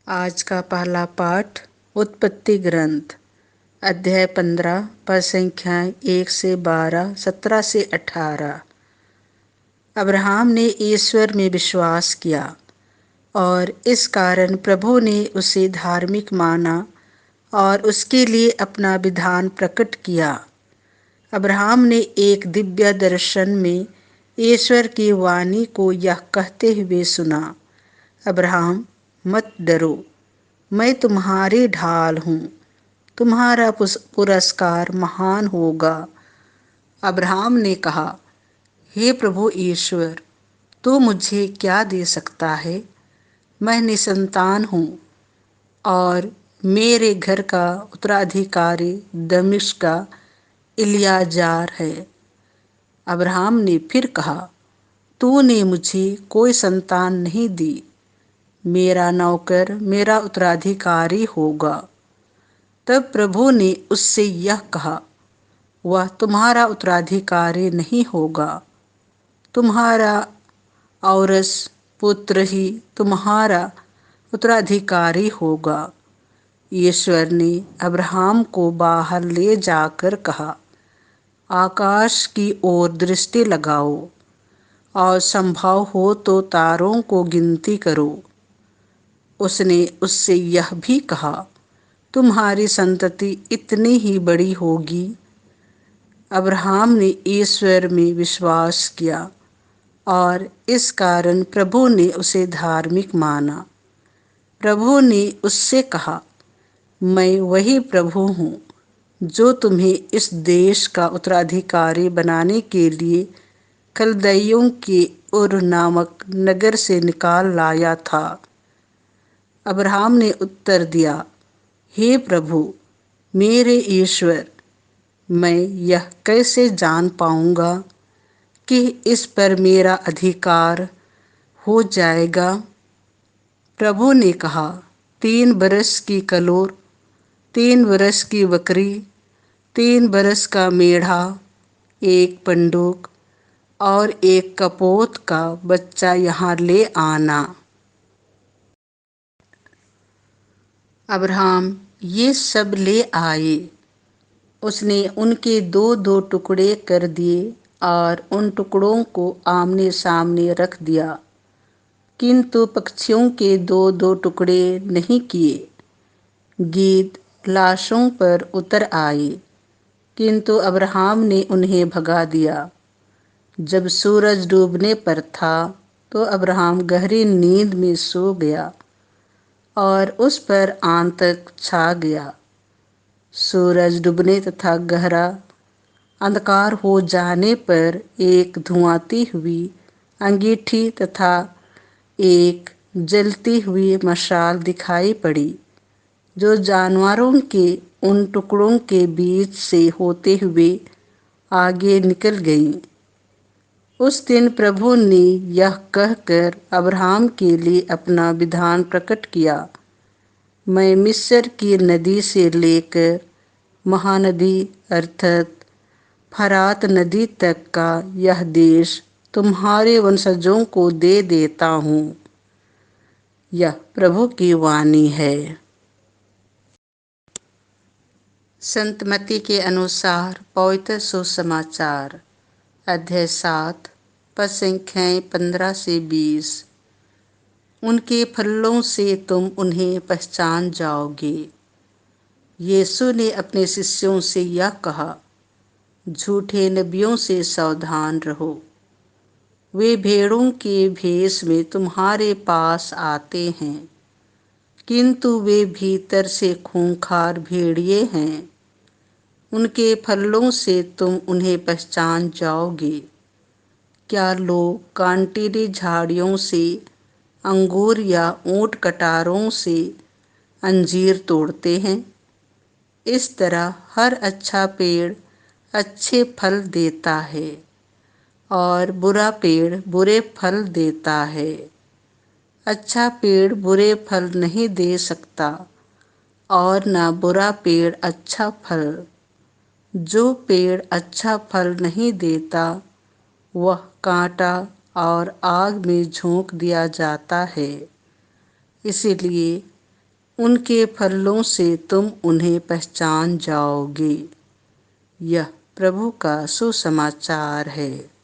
आज का पहला पाठ उत्पत्ति ग्रंथ अध्याय 15 पद संख्याएं 1 से 12, 17 से 18। अब्राहम ने ईश्वर में विश्वास किया और इस कारण प्रभु ने उसे धार्मिक माना और उसके लिए अपना विधान प्रकट किया। अब्राहम ने एक दिव्य दर्शन में ईश्वर की वाणी को यह कहते हुए सुना, अब्राहम मत डरो, मैं तुम्हारी ढाल हूँ, तुम्हारा पुरस्कार महान होगा। अब्राहम ने कहा, हे प्रभु ईश्वर, तू मुझे क्या दे सकता है? मैं निसंतान हूँ और मेरे घर का उत्तराधिकारी दमिश्क का इलियाजार है। अब्राहम ने फिर कहा, तूने मुझे कोई संतान नहीं दी, मेरा नौकर मेरा उत्तराधिकारी होगा। तब प्रभु ने उससे यह कहा, वह तुम्हारा उत्तराधिकारी नहीं होगा, तुम्हारा औरस पुत्र ही तुम्हारा उत्तराधिकारी होगा। ईश्वर ने अब्राहम को बाहर ले जाकर कहा, आकाश की ओर दृष्टि लगाओ और संभव हो तो तारों को गिनती करो। उसने उससे यह भी कहा, तुम्हारी संतति इतनी ही बड़ी होगी। अब्राहम ने ईश्वर में विश्वास किया और इस कारण प्रभु ने उसे धार्मिक माना। प्रभु ने उससे कहा, मैं वही प्रभु हूँ जो तुम्हें इस देश का उत्तराधिकारी बनाने के लिए कलदइयों के उर नामक नगर से निकाल लाया था। अब्राहम ने उत्तर दिया, हे प्रभु मेरे ईश्वर, मैं यह कैसे जान पाऊंगा कि इस पर मेरा अधिकार हो जाएगा? प्रभु ने कहा, 3 बरस की कलोर, 3 बरस की बकरी, 3 बरस का मेढ़ा, 1 पंडूक और 1 कपोत का बच्चा यहाँ ले आना। अब्राहम ये सब ले आए। उसने उनके 2-2 टुकड़े कर दिए और उन टुकड़ों को आमने सामने रख दिया, किंतु पक्षियों के 2-2 टुकड़े नहीं किए। गीद लाशों पर उतर आए, किंतु अब्राहम ने उन्हें भगा दिया। जब सूरज डूबने पर था तो अब्राहम गहरी नींद में सो गया और उस पर आतंक छा गया। सूरज डूबने तथा गहरा अंधकार हो जाने पर एक धुआंती हुई अंगीठी तथा एक जलती हुई मशाल दिखाई पड़ी, जो जानवरों के उन टुकड़ों के बीच से होते हुए आगे निकल गई। उस दिन प्रभु ने यह कहकर अब्राहम के लिए अपना विधान प्रकट किया, मैं मिस्र की नदी से लेकर महानदी अर्थात फरात नदी तक का यह देश तुम्हारे वंशजों को दे देता हूँ। यह प्रभु की वाणी है। संत मत्ती के अनुसार पवित्र सुसमाचार अध्याय 7 पद संख्याएं 15 से 20। उनके फलों से तुम उन्हें पहचान जाओगे। यीशु ने अपने शिष्यों से यह कहा, झूठे नबियों से सावधान रहो। वे भेड़ों के भेष में तुम्हारे पास आते हैं, किंतु वे भीतर से खूंखार भेड़िए हैं। उनके फलों से तुम उन्हें पहचान जाओगे। क्या लोग कांटेली झाड़ियों से अंगूर या ऊंट कटारों से अंजीर तोड़ते हैं? इस तरह हर अच्छा पेड़ अच्छे फल देता है और बुरा पेड़ बुरे फल देता है। अच्छा पेड़ बुरे फल नहीं दे सकता और न बुरा पेड़ अच्छा फल। जो पेड़ अच्छा फल नहीं देता वह कांटा और आग में झोंक दिया जाता है। इसीलिए उनके फलों से तुम उन्हें पहचान जाओगे। यह प्रभु का सुसमाचार है।